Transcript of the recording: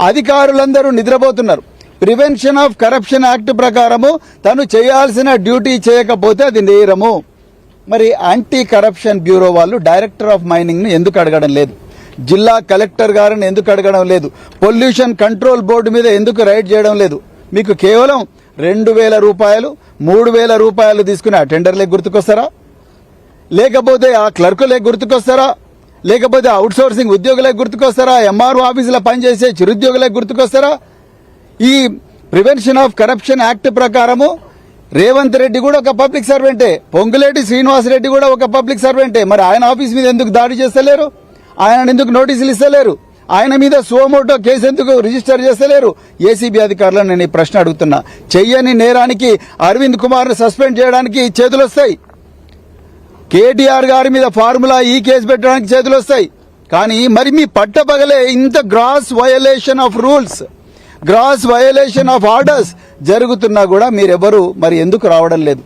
అధికారులందరూ నిద్రపోతున్నారు. Prevention of corruption act ప్రకారము తను చేయాల్సిన డ్యూటీ చేయకపోతే అది నేరము. మరి యాంటీ కరప్షన్ బ్యూరో వాళ్ళు డైరెక్టర్ ఆఫ్ మైనింగ్ ను ఎందుకు అడగడం లేదు? జిల్లా కలెక్టర్ గారిని ఎందుకు అడగడం లేదు? పొల్యూషన్ కంట్రోల్ బోర్డు మీద ఎందుకు రైడ్ చేయడం లేదు? మీకు కేవలం 2,000 రూపాయలు 3,000 రూపాయలు తీసుకుని ఆ టెండర్లే గుర్తుకొస్తారా? లేకపోతే ఆ క్లర్కులే గుర్తుకొస్తారా? లేకపోతే అవుట్ సోర్సింగ్ ఉద్యోగులే గుర్తుకొస్తారా? ఎంఆర్ఓ ఆఫీసులో పనిచేసే చిరుద్యోగులే గుర్తుకొస్తారా? ఈ ప్రివెన్షన్ ఆఫ్ కరప్షన్ యాక్ట్ ప్రకారము రేవంత్ రెడ్డి కూడా ఒక పబ్లిక్ సర్వెంటే, పొంగులేటి శ్రీనివాసరెడ్డి కూడా ఒక పబ్లిక్ సర్వెంటే. మరి ఆయన ఆఫీస్ మీద ఎందుకు దాడి చేస్తలేరు? ఆయన ఎందుకు నోటీసులు ఇస్తలేరు? ఆయన మీద సుమోటో కేసు ఎందుకు రిజిస్టర్ చేస్తలేరు? ఏసీబీ అధికారులను నేను ఈ ప్రశ్న అడుగుతున్నా. చెయ్యని నేరానికి అరవింద్ కుమార్ ను సస్పెండ్ చేయడానికి చేతులు వస్తాయి, కేటీఆర్ గారి మీద ఫార్ములా ఈ కేసు పెట్టడానికి చేతులు వస్తాయి. కానీ మరి మీ పట్టపగలే ఇంత gross violation of rules, gross violation of orders జరుగుతున్నా కూడా మీరెవరు మరి ఎందుకు రావడం లేదు?